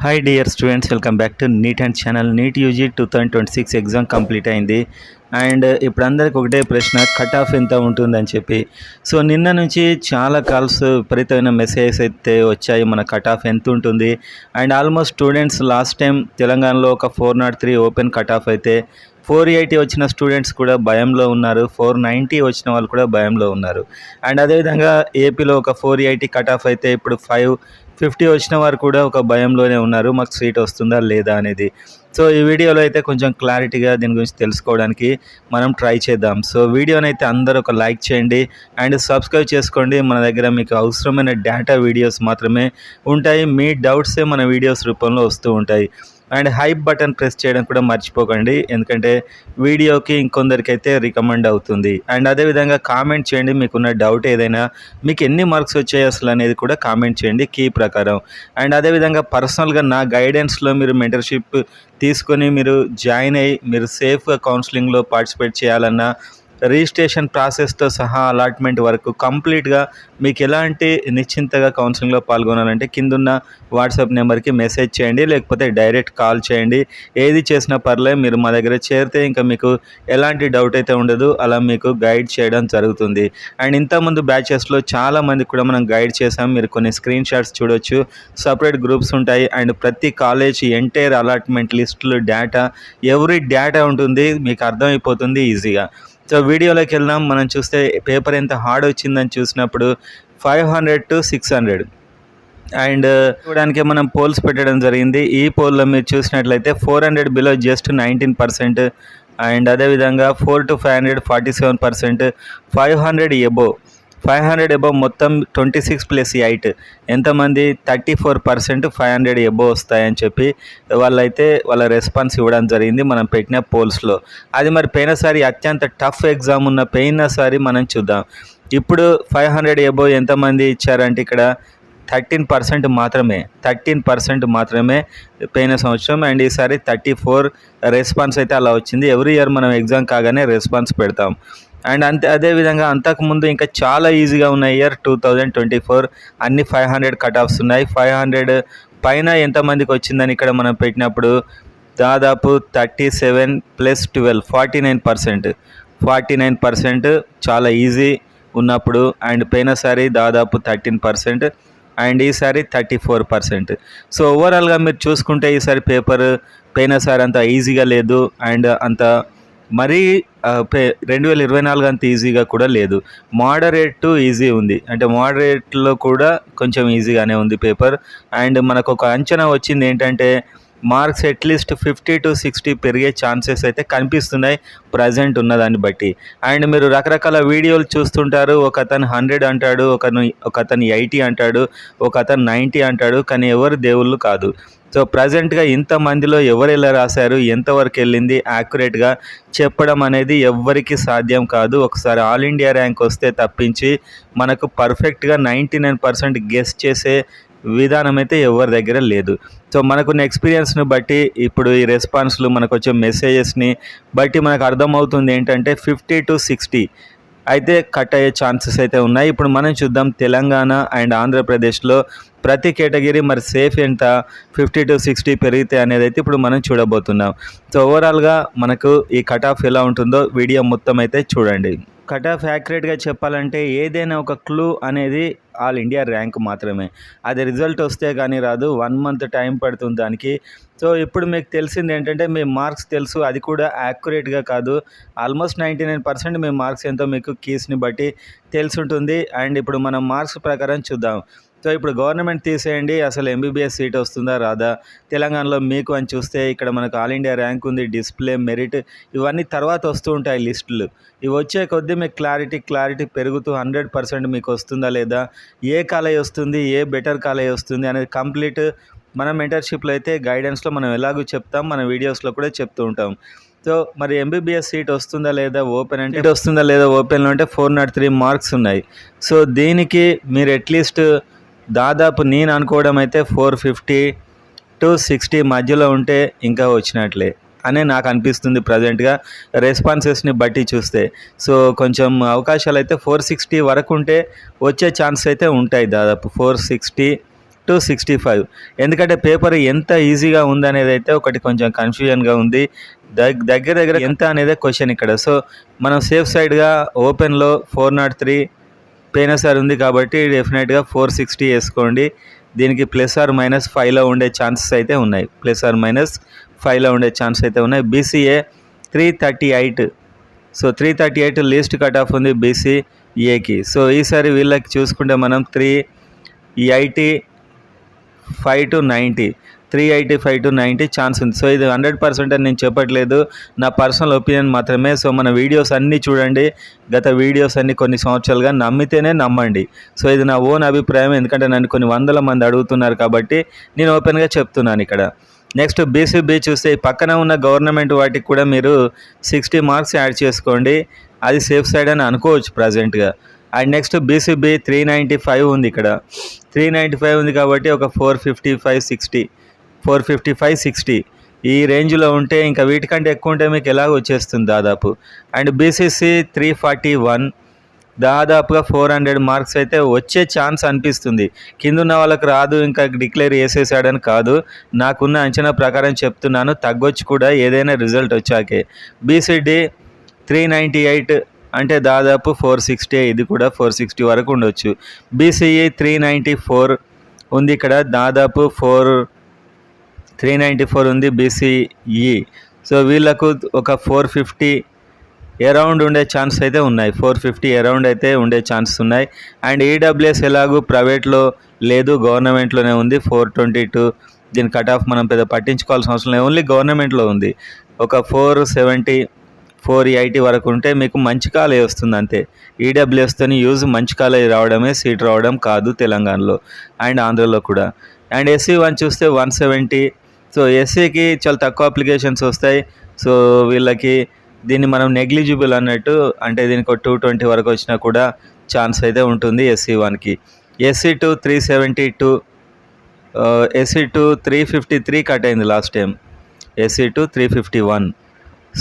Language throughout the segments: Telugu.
Hi dear students, welcome back to NEET and channel. NEET UG 2026 exam complete అయింది. అండ్ ఇప్పుడు అందరికి ఒకటే ప్రశ్న, కట్ ఆఫ్ ఎంత ఉంటుందని చెప్పి. సో నిన్న నుంచి చాలా కాల్స్, విపరీతమైన మెసేజెస్ అయితే వచ్చాయి, మన కట్ ఆఫ్ ఎంత ఉంటుంది. And almost students last time తెలంగాణలో ఒక 403 ఓపెన్ కట్ ఆఫ్ అయితే 480 వచ్చిన స్టూడెంట్స్ కూడా భయంలో ఉన్నారు, 490 వచ్చిన వాళ్ళు కూడా భయంలో ఉన్నారు. అండ్ అదేవిధంగా ఏపీలో ఒక 480 కట్ ఆఫ్ అయితే ఇప్పుడు 550 వచ్చిన వారు కూడా ఒక భయంలోనే ఉన్నారు, మాకు సీట్ వస్తుందా లేదా అనేది. సో ఈ వీడియోలో అయితే కొంచెం క్లారిటీగా దీని గురించి తెలుసుకోవడానికి మనం ట్రై చేద్దాం. సో వీడియోని అయితే అందరూ ఒక లైక్ చేయండి అండ్ సబ్స్క్రైబ్ చేసుకోండి. మన దగ్గర మీకు అవసరమైన డేటా వీడియోస్ మాత్రమే ఉంటాయి, మీ డౌట్సే మన వీడియోస్ రూపంలో వస్తూ ఉంటాయి. అండ్ హైప్ బటన్ ప్రెస్ చేయడం కూడా మర్చిపోకండి, ఎందుకంటే వీడియోకి ఇంకొందరికి అయితే రికమెండ్ అవుతుంది. అండ్ అదేవిధంగా కామెంట్ చేయండి, మీకున్న డౌట్ ఏదైనా, మీకు ఎన్ని మార్క్స్ వచ్చాయి అసలు అనేది కూడా కామెంట్ చేయండి కీ ప్రకారం. అండ్ అదేవిధంగా పర్సనల్గా నా గైడెన్స్లో మీరు మెంటర్షిప్ తీసుకొని మీరు జాయిన్ అయ్యి మీరు సేఫ్గా కౌన్సిలింగ్లో పార్టిసిపేట్ చేయాలన్నా, రిజిస్ట్రేషన్ ప్రాసెస్తో సహా అలాట్మెంట్ వరకు కంప్లీట్గా మీకు ఎలాంటి నిశ్చింతగా కౌన్సిలింగ్లో పాల్గొనాలంటే కిందున్న వాట్సాప్ నెంబర్కి మెసేజ్ చేయండి, లేకపోతే డైరెక్ట్ కాల్ చేయండి. ఏది చేసినా పర్లేదు, మీరు మా దగ్గర చేరితే ఇంకా మీకు ఎలాంటి డౌట్ అయితే ఉండదు, అలా మీకు గైడ్ చేయడం జరుగుతుంది. అండ్ ఇంతకుముందు బ్యాచెస్లో చాలామంది కూడా మనం గైడ్ చేసాం, మీరు కొన్ని స్క్రీన్ షాట్స్ చూడొచ్చు. సపరేట్ గ్రూప్స్ ఉంటాయి అండ్ ప్రతి కాలేజ్ ఎంటైర్ అలాట్మెంట్ లిస్టులు డేటా, ఎవ్రీ డేటా ఉంటుంది, మీకు అర్థమైపోతుంది ఈజీగా. సో వీడియోలోకి వెళ్దాం. మనం చూస్తే పేపర్ ఎంత హార్డ్ వచ్చిందని చూసినప్పుడు 500 to 600. అండ్ చూడడానికి మనం పోల్స్ పెట్టడం జరిగింది. ఈ పోల్లో మీరు చూసినట్లయితే 400 బిలో జస్ట్ 19%, అండ్ అదేవిధంగా 4 to 500 47%, 500 ఎబో మొత్తం 26 + 8 ఎంతమంది 34% 500 ఎబో వస్తాయని చెప్పి వాళ్ళ రెస్పాన్స్ ఇవ్వడం జరిగింది మనం పెట్టిన పోల్స్లో. అది మరి పోయినసారి అత్యంత టఫ్ ఎగ్జామ్ ఉన్న పోయినసారి మనం చూద్దాం. ఇప్పుడు 500 ఎబో ఎంతమంది ఇచ్చారంటే ఇక్కడ 13% మాత్రమే పోయిన సంవత్సరం. అండ్ ఈసారి 34 రెస్పాన్స్ అయితే అలా వచ్చింది. ఎవ్రీ ఇయర్ మనం ఎగ్జామ్ కాగానే రెస్పాన్స్ పెడతాం. అండ్ అదేవిధంగా అంతకుముందు ఇంకా చాలా ఈజీగా ఉన్న ఇయర్ 2024, అన్ని 500 కట్ ఆఫ్స్ ఉన్నాయి. 500 పైన ఎంతమందికి వచ్చిందని ఇక్కడ మనం పెట్టినప్పుడు దాదాపు 37 + 12 49% చాలా ఈజీ ఉన్నప్పుడు. అండ్ పోయినసారి దాదాపు 13% అండ్ ఈసారి 34%. సో ఓవరాల్గా మీరు చూసుకుంటే ఈసారి పేపర్ పోయినసారి అంత ఈజీగా లేదు, అండ్ అంత మరీ 2024 అంత ఈజీగా కూడా లేదు. మోడరేట్ టు ఈజీ ఉంది, అంటే మోడరేట్లో కూడా కొంచెం ఈజీగానే ఉంది పేపర్. అండ్ మనకు ఒక అంచనా వచ్చింది ఏంటంటే మార్క్స్ అట్లీస్ట్ 50 to 60 పెరిగే ఛాన్సెస్ అయితే కనిపిస్తున్నాయి ప్రజెంట్ ఉన్నదాన్ని బట్టి. అండ్ మీరు రకరకాల వీడియోలు చూస్తుంటారు, ఒక అతను 100 అంటాడు, ఒక అతను 80 అంటాడు, ఒక అతను 90 అంటాడు, కానీ ఎవరు దేవుళ్ళు కాదు. సో ప్రజెంట్గా ఇంతమందిలో ఎవరు ఎలా రాశారు, ఎంతవరకు వెళ్ళింది యాక్యురేట్గా చెప్పడం అనేది ఎవ్వరికి సాధ్యం కాదు. ఒకసారి ఆల్ ఇండియా ర్యాంక్ వస్తే తప్పించి మనకు పర్ఫెక్ట్గా 99% గెస్ చేసే విధానం అయితే ఎవరి దగ్గర లేదు. సో మనకున్న ఎక్స్పీరియన్స్ని బట్టి, ఇప్పుడు ఈ రెస్పాన్స్లు మనకు వచ్చే మెసేజెస్ని బట్టి మనకు అర్థమవుతుంది ఏంటంటే 50 to 60 అయితే కట్ అయ్యే ఛాన్సెస్ అయితే ఉన్నాయి. ఇప్పుడు మనం చూద్దాం తెలంగాణ అండ్ ఆంధ్రప్రదేశ్లో ప్రతి కేటగిరీ మరి సేఫ్ ఎంత 50 to 60 పెరిగితే అనేది అయితే ఇప్పుడు మనం చూడబోతున్నాం. సో ఓవరాల్గా మనకు ఈ కట్ ఆఫ్ ఎలా ఉంటుందో వీడియో మొత్తం అయితే చూడండి. కట్ ఆఫ్ యాక్యురేట్గా చెప్పాలంటే ఏదైనా ఒక క్లూ అనేది ఆల్ ఇండియా ర్యాంక్ మాత్రమే, అది రిజల్ట్ వస్తే కానీ రాదు, 1 month టైం పడుతుంది దానికి. సో ఇప్పుడు మీకు తెలిసింది ఏంటంటే మీ మార్క్స్ తెలుసు, అది కూడా యాక్యురేట్గా కాదు, ఆల్మోస్ట్ 99% మీ మార్క్స్ ఎంతో మీకు కీస్ని బట్టి తెలుసుంటుంది. అండ్ ఇప్పుడు మనం మార్క్స్ ప్రకారం చూద్దాం. సో ఇప్పుడు గవర్నమెంట్ తీసేయండి, అసలు ఎంబీబీఎస్ సీట్ వస్తుందా రాదా తెలంగాణలో మీకు అని చూస్తే ఇక్కడ మనకు ఆల్ ఇండియా ర్యాంక్ ఉంది, డిస్ప్లే, మెరిట్, ఇవన్నీ తర్వాత వస్తూ ఉంటాయి లిస్టులు. ఇవి వచ్చే కొద్దీ మీకు క్లారిటీ పెరుగుతూ 100% మీకు వస్తుందా లేదా, ఏ కాలేజ్ వస్తుంది, ఏ బెటర్ కాలేజ్ వస్తుంది అనేది కంప్లీట్ మన మెంటర్షిప్లో అయితే గైడెన్స్లో మనం ఎలాగూ చెప్తాం, మన వీడియోస్లో కూడా చెప్తూ ఉంటాం. సో మరి ఎంబీబీఎస్ సీట్ వస్తుందా లేదా ఓపెన్ అంటే వస్తుందా లేదా, ఓపెన్లో అంటే 403 మార్క్స్ ఉన్నాయి. సో దీనికి మీరు అట్లీస్ట్ దాదాపు నేను అనుకోవడం అయితే 450 to 60 మధ్యలో ఉంటే ఇంకా వచ్చినట్లే అనే నాకు అనిపిస్తుంది ప్రజెంట్గా రెస్పాన్సెస్ని బట్టి చూస్తే. సో కొంచెం అవకాశాలు అయితే 460 వరకు ఉంటే వచ్చే ఛాన్స్ అయితే ఉంటాయి, దాదాపు 460 టు 65. ఎందుకంటే పేపర్ ఎంత ఈజీగా ఉందనేది అయితే ఒకటి కొంచెం కన్ఫ్యూజన్గా ఉంది. దగ్గర దగ్గర ఎంత అనేదే క్వశ్చన్ ఇక్కడ. సో మనం సేఫ్ సైడ్గా ఓపెన్లో 403 పేనసార్ ఉంది కాబట్టి డెఫినెట్గా 460 వేసుకోండి. దీనికి ±5లో ఉండే ఛాన్సెస్ అయితే ఉన్నాయి. ±5లో ఉండే ఛాన్సెస్ అయితే ఉన్నాయి. BCA 338. So 338 least cut off ఉంది బీసీఏకి. సో ఈసారి వీళ్ళకి చూసుకుంటే మనం 385 to 90 ఛాన్స్ ఉంది. సో ఇది 100% అని నేను చెప్పట్లేదు, నా పర్సనల్ ఒపీనియన్ మాత్రమే. సో మన వీడియోస్ అన్నీ చూడండి, గత వీడియోస్ అన్నీ కొన్ని సంవత్సరాలుగా, నమ్మితేనే నమ్మండి. సో ఇది నా ఓన్ అభిప్రాయం, ఎందుకంటే నన్ను కొన్ని వందల మంది అడుగుతున్నారు కాబట్టి నేను ఓపెన్గా చెప్తున్నాను ఇక్కడ. నెక్స్ట్ బీసీబీ చూస్తే పక్కన ఉన్న గవర్నమెంట్ వాటికి కూడా మీరు 60 మార్క్స్ యాడ్ చేసుకోండి, అది సేఫ్ సైడ్ అని అనుకోవచ్చు ప్రజెంట్గా. అండ్ నెక్స్ట్ బీసీబీ 395 ఉంది ఇక్కడ. 395 ఉంది కాబట్టి ఒక 455-60 ఈ రేంజ్లో ఉంటే, ఇంకా వీటికంటే ఎక్కువ ఉంటే మీకు ఎలాగ వచ్చేస్తుంది దాదాపు. అండ్ బీసీసీ 341, దాదాపుగా 400 మార్క్స్ అయితే వచ్చే ఛాన్స్ అనిపిస్తుంది. కింద ఉన్న వాళ్ళకి రాదు, ఇంకా డిక్లేర్ చేసేసాడని కాదు, నాకున్న అంచనా ప్రకారం చెప్తున్నాను, తగ్గొచ్చు కూడా ఏదైనా రిజల్ట్ వచ్చాకే. బీసీడీ 398 అంటే దాదాపు 460, ఇది కూడా 460 వరకు ఉండొచ్చు. బీసీఈ 394 ఉంది ఇక్కడ, దాదాపు 394 ఉంది బీసీఈ. సో వీళ్ళకు ఒక 450 అరౌండ్ ఉండే ఛాన్స్ అయితే ఉన్నాయి. 450 అరౌండ్ అయితే ఉండే ఛాన్సెస్ ఉన్నాయి. అండ్ ఈడబ్ల్యూఎస్ ఎలాగూ ప్రైవేట్లో లేదు, గవర్నమెంట్లోనే ఉంది. 422 దీని కట్ ఆఫ్ మనం పెద్ద పట్టించుకోవాల్సిన అవసరం లేదు, ఓన్లీ గవర్నమెంట్లో ఉంది. ఒక 470 480 వరకు ఉంటే మీకు మంచి కాలేజ్ వస్తుంది అంతే. ఈడబ్ల్యూఎస్తో యూజ్ మంచి కాలేజ్ రావడమే, సీట్ రావడం కాదు తెలంగాణలో అండ్ ఆంధ్రలో కూడా. అండ్ SC1 చూస్తే 170. సో ఎస్సీకి చాలా తక్కువ అప్లికేషన్స్ వస్తాయి. సో వీళ్ళకి దీన్ని మనం నెగ్లిజిబుల్ అన్నట్టు, అంటే దీనికి 220 వరకు వచ్చినా కూడా ఛాన్స్ అయితే ఉంటుంది SC1కి. SC2 372, SC2 353 కట్ అయింది last time. SC2 351.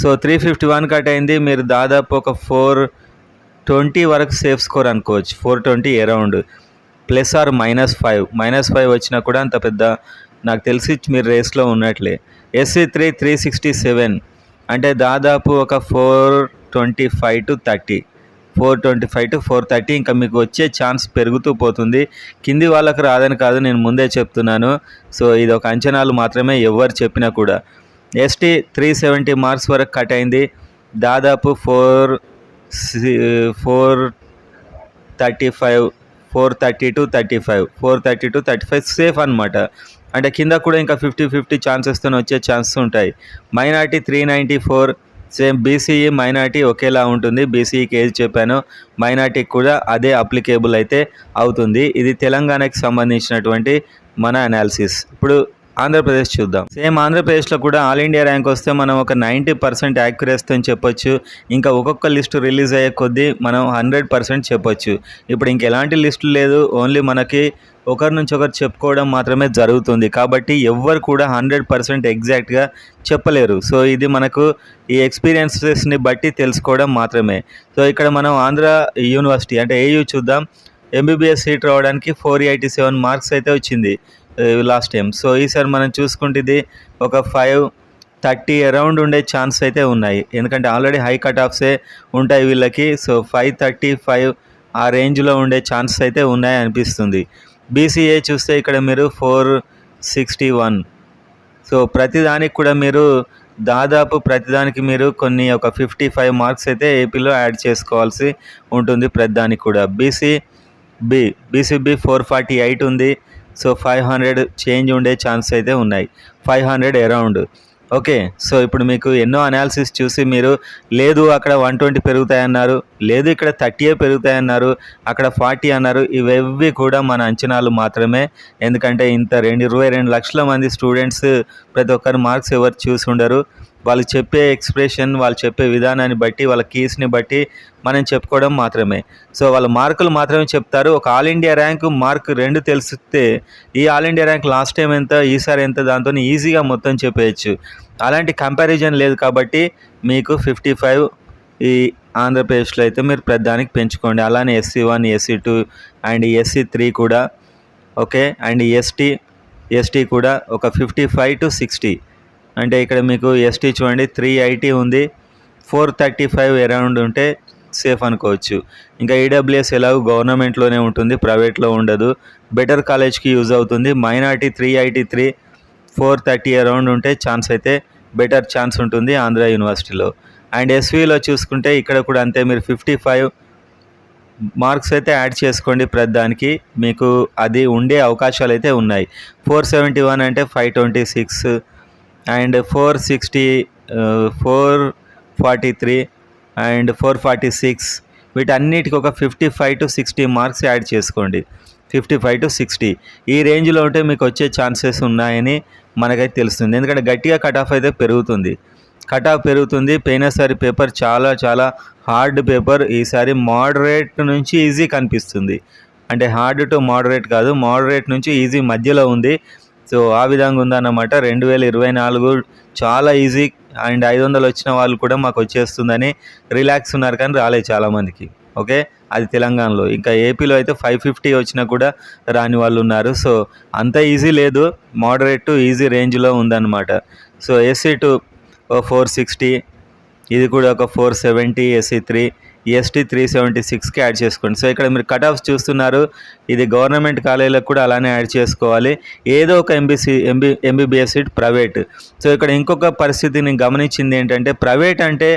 So 351 cut అయింది. మీరు దాదాపు ఒక 420 వరకు సేఫ్ స్కోర్ అనుకోవచ్చు. 420 అరౌండ్, ±5 వచ్చినా కూడా అంత పెద్ద నాకు తెలిసి మీరు రేస్లో ఉన్నట్లే. SC3 367 అంటే దాదాపు ఒక 425 to 430 ఇంకా మీకు వచ్చే ఛాన్స్ పెరుగుతూ పోతుంది. కింది వాళ్ళకు రాదని కాదు, నేను ముందే చెప్తున్నాను. సో ఇది ఒక అంచనాలు మాత్రమే, ఎవరు చెప్పినా కూడా. ST 370 మార్క్స్ వరకు కట్ అయింది, దాదాపు 430 to 35 సేఫ్ అనమాట. అంటే కింద కూడా ఇంకా 50-50 ఛాన్సెస్తో వచ్చే ఛాన్సెస్ ఉంటాయి. మైనార్టీ 394, సేమ్ బీసీఈ మైనార్టీ ఒకేలా ఉంటుంది. బీసీఈకి ఏది చెప్పానో మైనార్టీకి కూడా అదే అప్లికేబుల్ అయితే అవుతుంది. ఇది తెలంగాణకి సంబంధించినటువంటి మన అనాలిసిస్. ఇప్పుడు ఆంధ్రప్రదేశ్ చూద్దాం. సేమ్ ఆంధ్రప్రదేశ్లో కూడా ఆల్ ఇండియా ర్యాంక్ వస్తే మనం ఒక 90% యాక్యురసీతో అని చెప్పొచ్చు. ఇంకా ఒక్కొక్క లిస్టు రిలీజ్ అయ్యే కొద్దీ మనం 100% చెప్పొచ్చు. ఇప్పుడు ఇంకెలాంటి లిస్టు లేదు, ఓన్లీ మనకి ఒకరి నుంచి ఒకరు చెప్పుకోవడం మాత్రమే జరుగుతుంది. కాబట్టి ఎవ్వరు కూడా 100% ఎగ్జాక్ట్గా చెప్పలేరు. సో ఇది మనకు ఈ ఎక్స్పీరియన్సెస్ని బట్టి తెలుసుకోవడం మాత్రమే. సో ఇక్కడ మనం ఆంధ్ర యూనివర్సిటీ అంటే AU చూద్దాం. MBBS సీట్ రావడానికి 487 మార్క్స్ అయితే వచ్చింది లాస్ట్ టైం. సో ఈసారి మనం చూసుకుంటే ఇది ఒక 530 అరౌండ్ ఉండే ఛాన్స్ అయితే ఉన్నాయి, ఎందుకంటే ఆల్రెడీ హై కట్ ఆఫ్సే ఉంటాయి వీళ్ళకి. సో 535 ఆ రేంజ్లో ఉండే ఛాన్సెస్ అయితే ఉన్నాయి అనిపిస్తుంది. BCA చూస్తే ఇక్కడ మీరు 461. సో ప్రతిదానికి కూడా మీరు దాదాపు ప్రతిదానికి మీరు కొన్ని ఒక 55 మార్క్స్ అయితే ఏపీలో యాడ్ చేసుకోవాల్సి ఉంటుంది ప్రతిదానికి కూడా. BCB 448 ఉంది. సో 500 చేంజ్ ఉండే ఛాన్స్ అయితే ఉన్నాయి, 500 అరౌండ్. ఓకే, సో ఇప్పుడు మీకు ఎన్నో అనాలిసిస్ చూసి మీరు లేదు అక్కడ 120 పెరుగుతాయన్నారు, లేదు ఇక్కడ 30 పెరుగుతాయన్నారు, అక్కడ 40 అన్నారు. ఇవేవి కూడా మన అంచనాలు మాత్రమే. ఎందుకంటే ఇంత 22 లక్షల మంది స్టూడెంట్స్ ప్రతి ఒక్కరు మార్క్స్ ఎవరు చూసి ఉండరు. వాళ్ళు చెప్పే ఎక్స్ప్రెషన్, వాళ్ళు చెప్పే విధానాన్ని బట్టి, వాళ్ళ కీస్ని బట్టి మనం చెప్పుకోవడం మాత్రమే. సో వాళ్ళ మార్కులు మాత్రమే చెప్తారు. ఒక ఆల్ ఇండియా ర్యాంకు మార్క్ 2 తెలిస్తే ఈ all India rank last time ఎంత, ఈసారి ఎంత, దాంతో ఈజీగా మొత్తం చెప్పేయచ్చు. అలాంటి కంపారిజన్ లేదు కాబట్టి మీకు 55 ఈ ఆంధ్రప్రదేశ్లో అయితే మీరు ప్రతిదానికి పెంచుకోండి. అలానే SC1, SC2 అండ్ SC3 కూడా ఓకే. అండ్ ఎస్టీ కూడా ఒక 55-60. అంటే ఇక్కడ మీకు ఎస్టీ చూడండి 380 ఉంది, 435 అరౌండ్ ఉంటే సేఫ్ అనుకోవచ్చు. ఇంకా ఈడబ్ల్యూఎస్ ఎలాగో గవర్నమెంట్లోనే ఉంటుంది, ప్రైవేట్లో ఉండదు. బెటర్ కాలేజ్కి యూజ్ అవుతుంది. మైనార్టీ 383, 430 అరౌండ్ ఉంటే ఛాన్స్ అయితే బెటర్ ఛాన్స్ ఉంటుంది ఆంధ్ర యూనివర్సిటీలో. అండ్ ఎస్వీలో చూసుకుంటే ఇక్కడ కూడా అంతే, మీరు 55 మార్క్స్ అయితే యాడ్ చేసుకోండి ప్రతిదానికి, మీకు అది ఉండే అవకాశాలు అయితే ఉన్నాయి. 471 అంటే 526 అండ్ 460, 443 అండ్ 446 వీటన్నిటికి ఒక 55-60 మార్క్స్ యాడ్ చేసుకోండి. 55-60 ఈ రేంజ్లో ఉంటే మీకు వచ్చే ఛాన్సెస్ ఉన్నాయని మనకైతే తెలుస్తుంది. ఎందుకంటే గట్టిగా కట్ ఆఫ్ అయితే పెరుగుతుంది. పోయినసారి పేపర్ చాలా చాలా హార్డ్ పేపర్, ఈసారి మోడరేట్ నుంచి ఈజీ కనిపిస్తుంది. అంటే హార్డ్ టు మోడరేట్ కాదు, మోడరేట్ నుంచి ఈజీ మధ్యలో ఉంది. సో ఆ విధంగా ఉందన్నమాట. 2024 చాలా ఈజీ. అండ్ 500 వచ్చిన వాళ్ళు కూడా మాకు వచ్చేస్తుందని రిలాక్స్ ఉన్నారు, కానీ రాలేదు చాలామందికి. ఓకే, అది తెలంగాణలో. ఇంకా ఏపీలో అయితే 550 వచ్చినా కూడా రాని వాళ్ళు ఉన్నారు. సో అంత ఈజీ లేదు, మోడరేట్ టు ఈజీ రేంజ్లో ఉందన్నమాట. సో SC2 460, ఇది కూడా ఒక 470, SC3, ST 376కి యాడ్ చేసుకోండి. సో ఇక్కడ మీరు కట్ ఆఫ్స్ చూస్తున్నారు, ఇది గవర్నమెంట్ కాలేజీలకు కూడా అలానే యాడ్ చేసుకోవాలి. ఏదో ఒక MBBS సీట్ ప్రైవేట్. సో ఇక్కడ ఇంకొక పరిస్థితిని గమనించింది ఏంటంటే, ప్రైవేట్ అంటే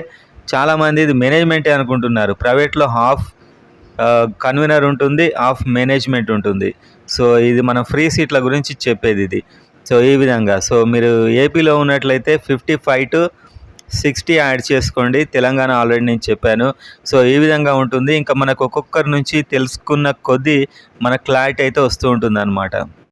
చాలామంది ఇది మేనేజ్మెంటే అనుకుంటున్నారు. ప్రైవేట్లో హాఫ్ కన్వీనర్ ఉంటుంది, హాఫ్ మేనేజ్మెంట్ ఉంటుంది. సో ఇది మన ఫ్రీ సీట్ల గురించి చెప్పేది ఇది. సో ఈ విధంగా, సో మీరు ఏపీలో ఉన్నట్లయితే 55-60 యాడ్ చేసుకోండి. తెలంగాణ ఆల్రెడీ నేను చెప్పాను. సో ఈ విధంగా ఉంటుంది. ఇంకా మనకు ఒక్కొక్కరి నుంచి తెలుసుకున్న కొద్దీ మన క్లారిటీ అయితే వస్తూ ఉంటుంది అన్నమాట.